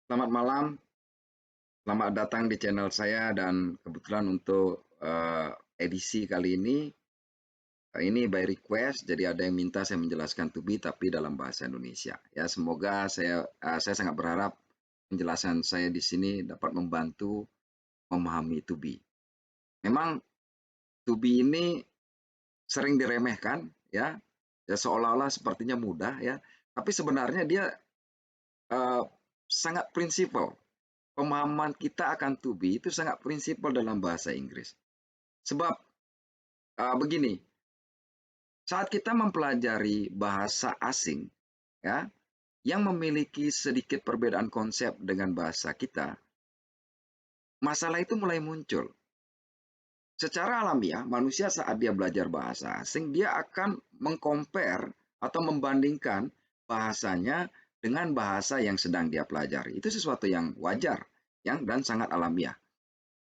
Selamat malam, selamat datang di channel saya dan kebetulan untuk edisi kali ini by request, jadi ada yang minta saya menjelaskan to be tapi dalam bahasa Indonesia. Ya, semoga saya sangat berharap penjelasan saya di sini dapat membantu memahami to be. Memang to be ini sering diremehkan, ya, ya seolah-olah sepertinya mudah, ya, tapi sebenarnya dia eh, sangat prinsipal. Pemahaman kita akan to be itu sangat prinsipal dalam bahasa Inggris. Sebab begini, saat kita mempelajari bahasa asing, ya, yang memiliki sedikit perbedaan konsep dengan bahasa kita, masalah itu mulai muncul. Secara alamiah, manusia saat dia belajar bahasa asing, dia akan mengcompare atau membandingkan bahasanya dengan bahasa yang sedang dia pelajari. Itu sesuatu yang wajar, dan sangat alamiah.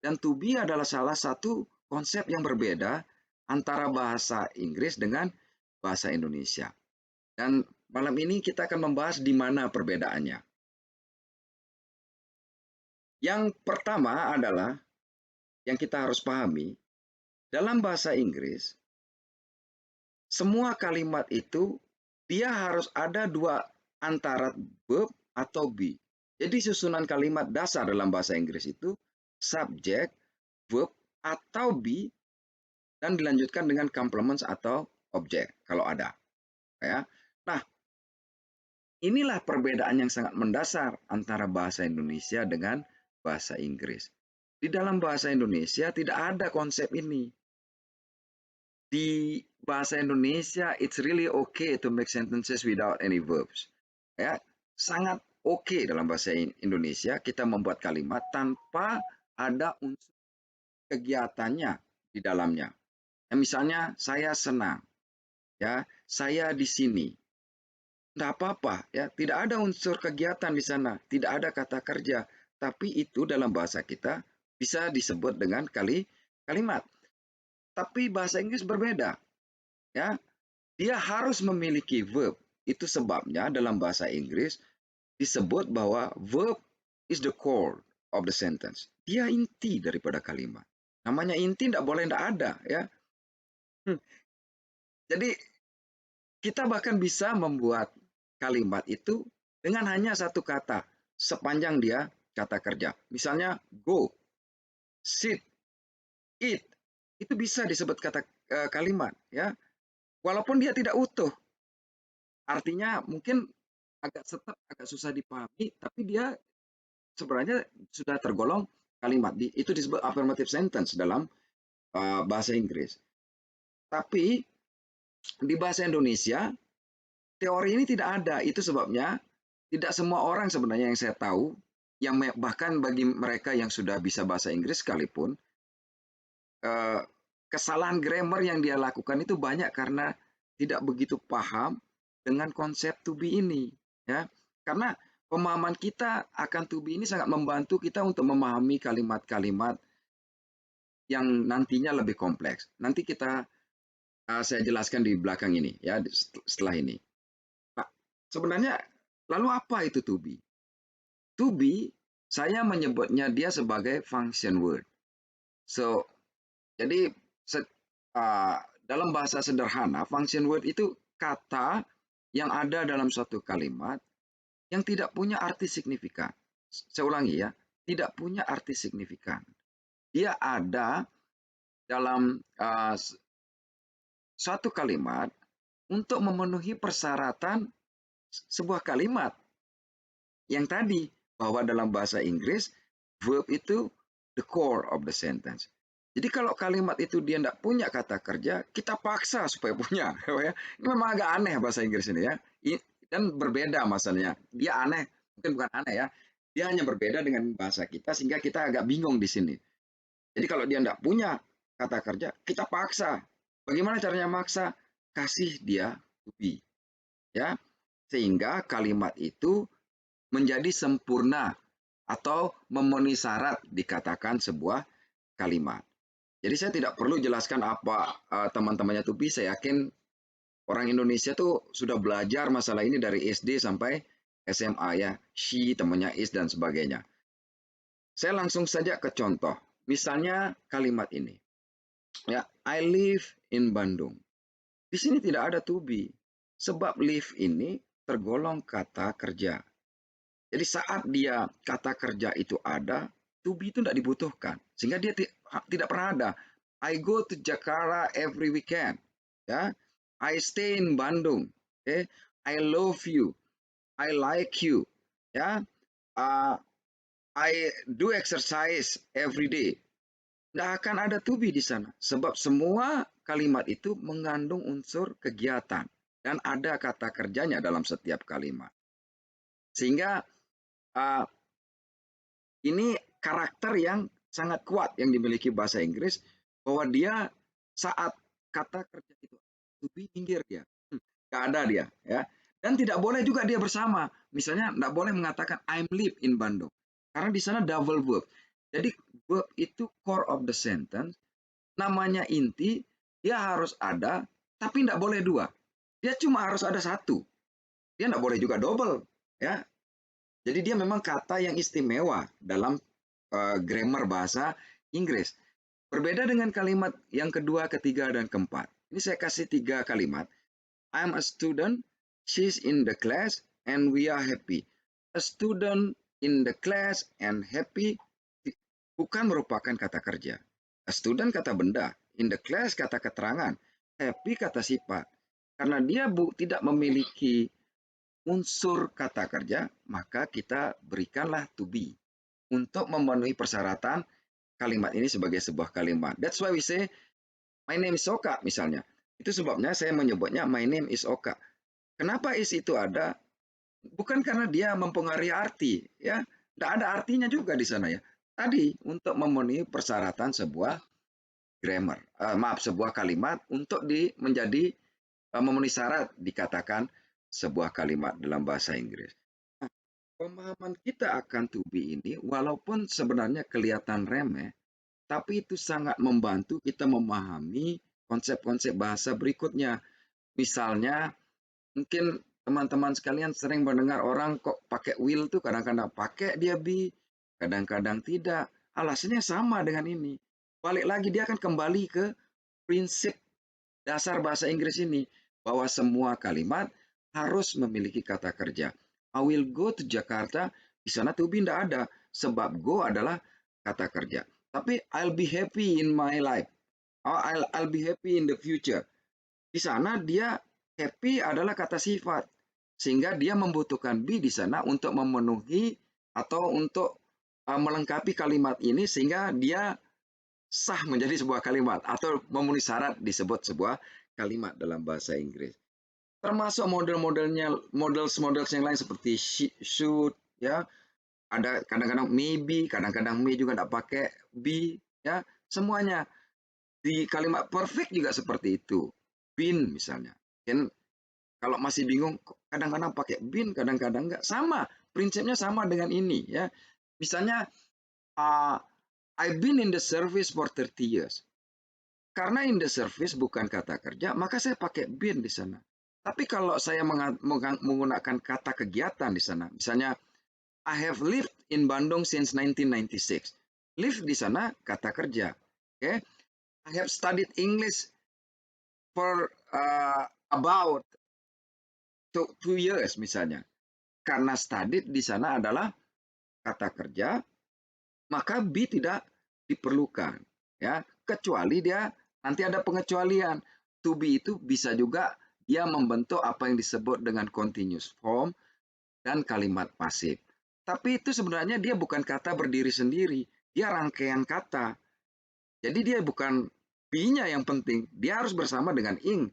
Dan to be adalah salah satu konsep yang berbeda antara bahasa Inggris dengan bahasa Indonesia. Dan malam ini kita akan membahas di mana perbedaannya. Yang pertama adalah yang kita harus pahami, dalam bahasa Inggris, semua kalimat itu dia harus ada dua antara verb atau be. Jadi susunan kalimat dasar dalam bahasa Inggris itu subject, verb, atau be, dan dilanjutkan dengan complements atau objek kalau ada. Ya. Nah, inilah perbedaan yang sangat mendasar antara bahasa Indonesia dengan bahasa Inggris. Di dalam bahasa Indonesia tidak ada konsep ini. Di bahasa Indonesia, it's really okay to make sentences without any verbs. Ya, sangat okay dalam bahasa Indonesia kita membuat kalimat tanpa ada unsur kegiatannya di dalamnya. Ya, misalnya saya senang, ya, saya di sini. Tidak apa-apa, ya, tidak ada unsur kegiatan di sana, tidak ada kata kerja, tapi itu dalam bahasa kita bisa disebut dengan kalimat. Tapi bahasa Inggris berbeda, ya. Dia harus memiliki verb. Itu sebabnya dalam bahasa Inggris disebut bahwa verb is the core of the sentence. Dia inti daripada kalimat. Namanya inti tidak boleh tidak ada, ya. Jadi kita bahkan bisa membuat kalimat itu dengan hanya satu kata sepanjang dia kata kerja. Misalnya go, sit, eat. Itu bisa disebut kata kalimat, ya. Walaupun dia tidak utuh. Artinya mungkin agak susah dipahami, tapi dia sebenarnya sudah tergolong kalimat. Itu disebut affirmative sentence dalam bahasa Inggris. Tapi di bahasa Indonesia teori ini tidak ada. Itu sebabnya tidak semua orang sebenarnya yang saya tahu, yang bahkan bagi mereka yang sudah bisa bahasa Inggris sekalipun, kesalahan grammar yang dia lakukan itu banyak karena tidak begitu paham dengan konsep to be ini. Ya, karena pemahaman kita akan to be ini sangat membantu kita untuk memahami kalimat-kalimat yang nantinya lebih kompleks. Nanti saya jelaskan di belakang ini, ya, setelah ini. Nah, sebenarnya lalu apa itu to be? To be, saya menyebutnya dia sebagai function word. So, jadi dalam bahasa sederhana, function word itu kata yang ada dalam suatu kalimat yang tidak punya arti signifikan. Saya ulangi, ya, tidak punya arti signifikan. Dia ada dalam suatu kalimat untuk memenuhi persyaratan sebuah kalimat yang tadi, bahwa dalam bahasa Inggris verb itu the core of the sentence. Jadi kalau kalimat itu dia tidak punya kata kerja, kita paksa supaya punya. Ini memang agak aneh bahasa Inggris ini, ya. Dan berbeda masalahnya. Dia aneh, mungkin bukan aneh, ya. Dia hanya berbeda dengan bahasa kita sehingga kita agak bingung di sini. Jadi kalau dia tidak punya kata kerja, kita paksa. Bagaimana caranya maksa? Kasih dia to be, ya. Sehingga kalimat itu menjadi sempurna atau memenuhi syarat dikatakan sebuah kalimat. Jadi saya tidak perlu jelaskan apa teman-temannya Tupi. Saya yakin orang Indonesia tuh sudah belajar masalah ini dari SD sampai SMA ya, she, temannya is, dan sebagainya. Saya langsung saja ke contoh. Misalnya kalimat ini. Ya, I live in Bandung. Di sini tidak ada to be. Sebab live ini tergolong kata kerja. Jadi saat dia kata kerja itu ada, to be itu tidak dibutuhkan. Sehingga dia tidak pernah ada. I go to Jakarta every weekend. Ya, I stay in Bandung. Okay? I love you. I like you. Ya, uh, I do exercise every day. Nggak akan ada to be di sana. Sebab semua kalimat itu mengandung unsur kegiatan. Dan ada kata kerjanya dalam setiap kalimat. Sehingga uh, ini karakter yang sangat kuat yang dimiliki bahasa Inggris, bahwa dia saat kata kerja itu to be, minggir dia. Nggak ada dia. Ya. Dan tidak boleh juga dia bersama. Misalnya nggak boleh mengatakan I'm live in Bandung. Karena di sana double verb. Jadi verb itu core of the sentence, namanya inti, dia harus ada, tapi tidak boleh dua. Dia cuma harus ada satu. Dia tidak boleh juga double. Ya. Jadi dia memang kata yang istimewa dalam grammar bahasa Inggris. Berbeda dengan kalimat yang kedua, ketiga, dan keempat. Ini saya kasih 3 kalimat. I'm a student, she's in the class, and we are happy. A student in the class and happy bukan merupakan kata kerja. A student kata benda, in the class kata keterangan, happy kata sifat. Karena dia tidak memiliki unsur kata kerja, maka kita berikanlah to be untuk memenuhi persyaratan kalimat ini sebagai sebuah kalimat. That's why we say my name is Oka misalnya. Itu sebabnya saya menyebutnya my name is Oka. Kenapa is itu ada? Bukan karena dia mempengaruhi arti, ya. Tidak ada artinya juga di sana ya. Tadi untuk memenuhi persyaratan sebuah grammar, sebuah kalimat untuk menjadi memenuhi syarat dikatakan sebuah kalimat dalam bahasa Inggris. Nah, pemahaman kita akan to be ini walaupun sebenarnya kelihatan remeh, tapi itu sangat membantu kita memahami konsep-konsep bahasa berikutnya. Misalnya, mungkin teman-teman sekalian sering mendengar orang kok pakai will tuh kadang-kadang pakai dia be, kadang-kadang tidak. Alasannya sama dengan ini. Balik lagi dia akan kembali ke prinsip dasar bahasa Inggris ini, bahwa semua kalimat harus memiliki kata kerja. I will go to Jakarta, di sana to be tidak ada, sebab go adalah kata kerja. Tapi I'll be happy in my life. I'll be happy in the future. Di sana dia happy adalah kata sifat. Sehingga dia membutuhkan be di sana untuk memenuhi atau untuk melengkapi kalimat ini sehingga dia sah menjadi sebuah kalimat atau memenuhi syarat disebut sebuah kalimat dalam bahasa Inggris. Termasuk model yang lain seperti should, ya, ada kadang-kadang maybe, kadang-kadang may juga tidak pakai be, ya, semuanya. Di kalimat perfect juga seperti itu. Been misalnya. Dan kalau masih bingung, kadang-kadang pakai been, kadang-kadang enggak. Sama, prinsipnya sama dengan ini, ya. Misalnya, I've been in the service for 30 years. Karena in the service bukan kata kerja, maka saya pakai been di sana. Tapi kalau saya menggunakan kata kegiatan di sana, misalnya I have lived in Bandung since 1996. Live di sana kata kerja. Okay? I have studied English for about 2 years misalnya. Karena studied di sana adalah kata kerja, maka be tidak diperlukan, ya, kecuali dia nanti ada pengecualian. To be itu bisa juga dia membentuk apa yang disebut dengan continuous form dan kalimat pasif. Tapi itu sebenarnya dia bukan kata berdiri sendiri, dia rangkaian kata. Jadi dia bukan be-nya yang penting, dia harus bersama dengan ing.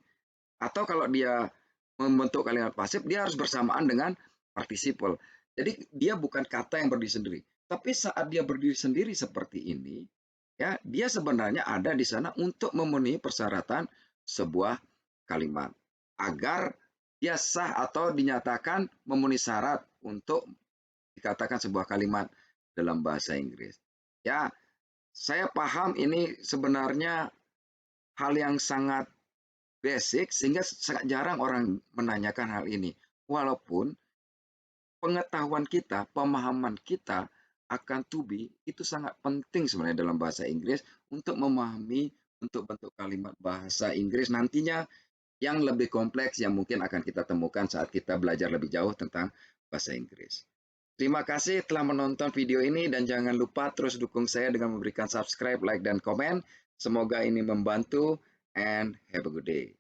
Atau kalau dia membentuk kalimat pasif, dia harus bersamaan dengan participle. Jadi dia bukan kata yang berdiri sendiri. Tapi saat dia berdiri sendiri seperti ini, ya, dia sebenarnya ada di sana untuk memenuhi persyaratan sebuah kalimat agar dia sah atau dinyatakan memenuhi syarat untuk dikatakan sebuah kalimat dalam bahasa Inggris. Ya, saya paham ini sebenarnya hal yang sangat basic sehingga sangat jarang orang menanyakan hal ini. Walaupun pengetahuan kita, pemahaman kita akan to be itu sangat penting sebenarnya dalam bahasa Inggris untuk memahami bentuk-bentuk kalimat bahasa Inggris nantinya yang lebih kompleks yang mungkin akan kita temukan saat kita belajar lebih jauh tentang bahasa Inggris. Terima kasih telah menonton video ini dan jangan lupa terus dukung saya dengan memberikan subscribe, like, dan komen. Semoga ini membantu and have a good day.